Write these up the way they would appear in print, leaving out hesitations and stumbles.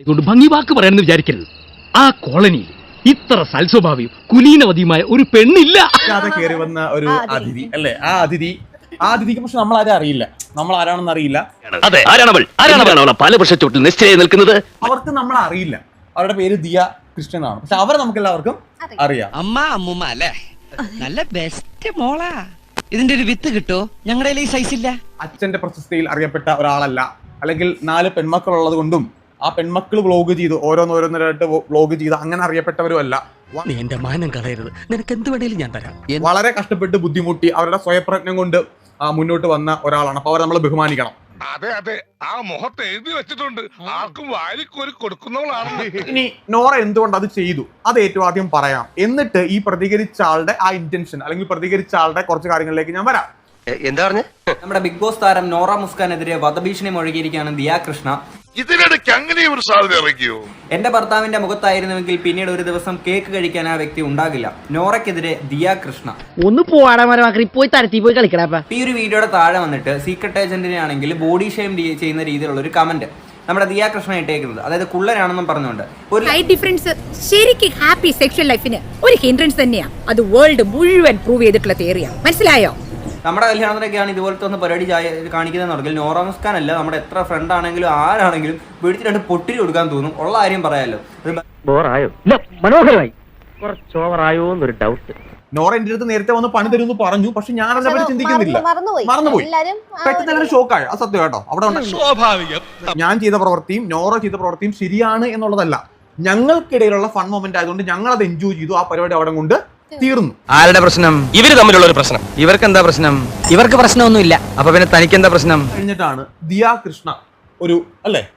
ഇതുകൊണ്ട് ഭംഗി വാക്ക് പറയാനെന്ന് വിചാരിക്കരുത്. ആ കോളനിയിൽ ഇത്ര സൽസ്വഭാവിയും കുലീനവതിയുമായ ഒരു പെണ്ണില്ല. കയറി വന്ന ഒരു അതിഥി അല്ലേ? ആ അതിഥിക്ക് പക്ഷെ നമ്മൾ ആരും അറിയില്ല, നമ്മൾ ആരാണെന്ന് അറിയില്ല. അതെ, ആരാണവൾ പല വർഷച്ചോട്ടിൽ നിശ്ചയം നിൽക്കുന്നത്. അവർക്ക് നമ്മൾ അറിയില്ല. അവരുടെ പേര് ദിയ കൃഷ്ണൻ എന്നാണ്. പക്ഷെ അവരെ നമുക്ക് എല്ലാവർക്കും അറിയാം. അമ്മൂമ്മ അല്ലേ? നല്ല ബെസ്റ്റ് മോളാ. ഇതിന്റെ ഒരു വിത്ത് കിട്ടോ? ഞങ്ങളുടെ ഈ സൈസ് ഇല്ല. അച്ഛന്റെ പ്രശസ്തിയിൽ അറിയപ്പെട്ട ഒരാളല്ല, അല്ലെങ്കിൽ 4 പെൺമക്കൾ ഉള്ളത് കൊണ്ടും ആ പെൺമക്കൾ വ്ലോഗ് ചെയ്തു ഓരോന്നോരോന്നായിട്ട് വ്ലോഗ് ചെയ്ത് അങ്ങനെ അറിയപ്പെട്ടവരും അല്ല. നീ എന്റെ മാനം കളയരുത്, നിനക്ക് എന്ത് വേണേലും ഞാൻ തരാം. വളരെ കഷ്ടപ്പെട്ട് ബുദ്ധിമുട്ടി അവരുടെ സ്വയപ്രയത്നം കൊണ്ട് മുന്നോട്ട് വന്ന ഒരാളാണ്. അപ്പൊ അവരെ നമ്മൾ ബഹുമാനിക്കണം. അതെ, ആ മുഖത്ത് എഴുതി വെച്ചിട്ടുണ്ട്, ആർക്കും വാരിക്കോരി കൊടുക്കുന്നവളാണ്. ഇനി നോറ എന്തുകൊണ്ട് അത് ചെയ്തു, അത് ഏറ്റവും ആദ്യം പറയാം. എന്നിട്ട് ഈ പ്രതികരിച്ച ആളുടെ ആ ഇന്റൻഷൻ അല്ലെങ്കിൽ പ്രതികരിച്ച ആളുടെ കുറച്ച് കാര്യങ്ങളിലേക്ക് ഞാൻ വരാം. എന്താ പറഞ്ഞ? നമ്മുടെ ബിഗ് ബോസ് താരം നോറ മുസ്കാനെതിരെ വധഭീഷണി മുഴകിയിരിക്കുകയാണ് ദിയ കൃഷ്ണ. ഇതിനിടയ്ക്ക് അങ്ങനെ ഒരു സാധ്യത ഇറക്കിയോ? എന്റെ ഭർത്താവിന്റെ മുഖത്തായിരുന്നുവെങ്കിൽ പിന്നീട് ഒരു ദിവസം കേക്ക് കഴിക്കാൻ ആ വ്യക്തി ഉണ്ടാകില്ല. നോറയ്ക്കെതിരെ ദിയ കൃഷ്ണ. ഒന്ന് പോവാടാ പോയി തരത്തി പോയി കളിക്കടാ. ഈ ഒരു വീഡിയോയുടെ താഴെ വന്നിട്ട് സീക്രട്ട് ഏജന്റിനെ ആണെങ്കിൽ ബോഡി ഷെയിം ചെയ്യുന്ന രീതിയിലുള്ള ഒരു കമന്റ് നമ്മുടെ ദിയ കൃഷ്ണ ഇട്ടേക്കുന്നത്, അതായത് കുള്ളരാണെന്നും പറഞ്ഞുകൊണ്ട്. ഒരു ഹൈറ്റ് ഡിഫറൻസ് ശരിക്കും ഹാപ്പി സെക്ഷൽ ലൈഫിന് ഒരു ഹിൻഡ്രൻസ് തന്നെയാണ്. അത് വേൾഡ് മുഴുവൻ പ്രൂവ് ചെയ്തിട്ടുള്ള തിയറിയാണ്. മനസ്സിലായോ? നമ്മുടെ കല്യാണത്തിനൊക്കെയാണ് ഇതുപോലത്തെ ഒന്ന് പരിപാടി കാണിക്കുന്നതെന്നുണ്ടെങ്കിൽ നോറ മുസ്കാൻ അല്ല, നമ്മുടെ എത്ര ഫ്രണ്ട് ആണെങ്കിലും ആരാണെങ്കിലും പിടിച്ചിട്ട് പൊട്ടിരി കൊടുക്കാൻ തോന്നും. ഉള്ള കാര്യം പറയാമല്ലോ. ബോറായോ? മനോഹരമായി. കുറച്ച് ഓവറായോ എന്നൊരു ഡൗട്ട്. നോറ എന്റെ അടുത്ത് നേരത്തെ വന്ന് പണി തരുമെന്ന് പറഞ്ഞു, പക്ഷെ ഞാൻ അതിനെ പറ്റി ചിന്തിക്കുന്നില്ല. മറന്നുപോയി. പെട്ടെന്ന് ഷോക്കായി. അത് സത്യം കേട്ടോ. അവിടെ സ്വാഭാവികം. ഞാൻ ചെയ്ത പ്രവൃത്തിയും നോറ ചെയ്ത പ്രവൃത്തിയും ശരിയാണ് എന്നുള്ളതല്ല, ഞങ്ങൾക്കിടയിലുള്ള ഫൺ മൊമെന്റ് ആയതുകൊണ്ട് ഞങ്ങൾ അത് എൻജോയ് ചെയ്തു. ആ പരിപാടി അവിടെ കൊണ്ട് തീർന്നു. ആരുടെ പ്രശ്നം? ഇവര് തമ്മിലുള്ള ഒരു പ്രശ്നം. ഇവർക്ക് എന്താ പ്രശ്നം? ഇവർക്ക് പ്രശ്നമൊന്നുമില്ല. അപ്പൊ പിന്നെ തനിക്ക് എന്താ പ്രശ്നം? കഴിഞ്ഞിട്ടാണ് ദിയ കൃഷ്ണ ഒരു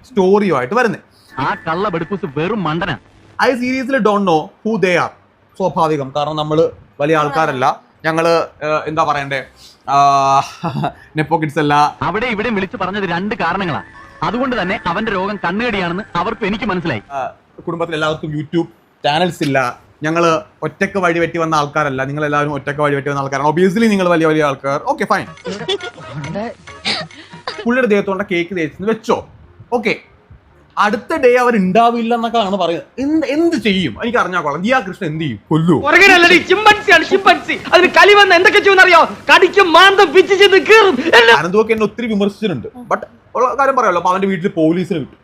സ്റ്റോറിയുമായിട്ട് വരുന്നത്. ആ കള്ള ബെടുക്കൂസ് വെറും മണ്ടന. I seriously don't know who they are. സ്വാഭാവികം, കാരണം നമ്മള് വലിയ ആൾക്കാരല്ല. ഞങ്ങള് എന്താ പറയണ്ടേ, നെപ്പോ കിഡ്സ് അല്ല. അവിടെ ഇവിടെ വിളിച്ചു പറഞ്ഞത് 2 കാരണങ്ങളാണ്. അതുകൊണ്ട് തന്നെ അവന്റെ രോഗം കണ്ണുകടിയാണെന്ന് അവർക്ക് എനിക്ക് മനസ്സിലായി. കുടുംബത്തിൽ എല്ലാവർക്കും യൂട്യൂബ് ചാനൽസ് ഇല്ല. ഞങ്ങള് ഒറ്റക്ക് വഴി വെട്ടി വന്ന ആൾക്കാരല്ല. നിങ്ങൾ എല്ലാവരും ഒറ്റക്ക് വഴി വെട്ടി വന്ന ആൾക്കാരാണ്. ഒബിയസ്ലി നിങ്ങൾ വലിയ വലിയ ആൾക്കാർ. Okay fine. പുള്ളിയുടെ ദേഹത്തോണ്ട കേക്ക് തേച്ചെന്ന് വെച്ചോ. ഓക്കെ, അടുത്ത ഡേ അവർ ഉണ്ടാവില്ല എന്നൊക്കെയാണ് പറയുന്നത്. എന്ത് ചെയ്യും എനിക്ക് അറിഞ്ഞാൽ കൊള്ളാം. ദിയ കൃഷ്ണൻ എന്ത് ചെയ്യും? കൊല്ലു. അനന്തൊക്കെ എന്നെ ഒത്തിരി വിമർശിച്ചിട്ടുണ്ട്. ബട്ട് ഉള്ള കാര്യം പറയാമല്ലോ. അപ്പൊ അവന്റെ വീട്ടിൽ പോലീസിനെ വിട്ടു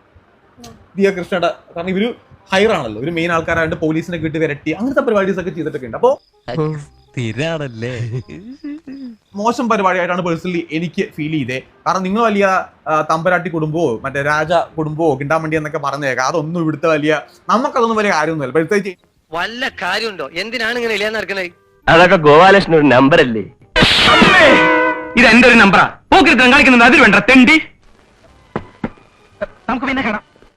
ദിയ കൃഷ്ണയുടെ. കാരണം ഇവര് ഹൈറാണല്ലോ, ഒരു മെയിൻ ആൾക്കാരായിട്ട് പോലീസിനെ കിട്ടി വരട്ടി അങ്ങനത്തെ പരിപാടീസ് ഒക്കെ ചെയ്തിട്ടൊക്കെ ഉണ്ട്. അപ്പോ മോശം പരിപാടിയായിട്ടാണ് പേഴ്സണലി എനിക്ക് ഫീൽ ചെയ്തേ. കാരണം നിങ്ങൾ വലിയ തമ്പരാട്ടി കുടുംബമോ മറ്റേ രാജ കുടുംബമോ കിണ്ടാമണ്ടി എന്നൊക്കെ പറഞ്ഞേക്കാം. അതൊന്നും ഇവിടുത്തെ നമുക്കതൊന്നും വലിയ കാര്യമൊന്നുമില്ല. പ്രത്യേകിച്ച് വല്ല കാര്യമുണ്ടോ? എന്തിനാണ് ഇങ്ങനെ ഇല്ലാന്ന് നടക്കണേ? അതൊക്കെ ഗോപാലകൃഷ്ണൻ ഒരു നമ്പർ അല്ലേ? ഇത് എന്റെ ഒരു നമ്പറാ. പോക്കിരുത്തം കളിക്കുന്നത് അതിൽ വേണ്ട തെണ്ടി. നമുക്ക് പിന്നെ കാണാം.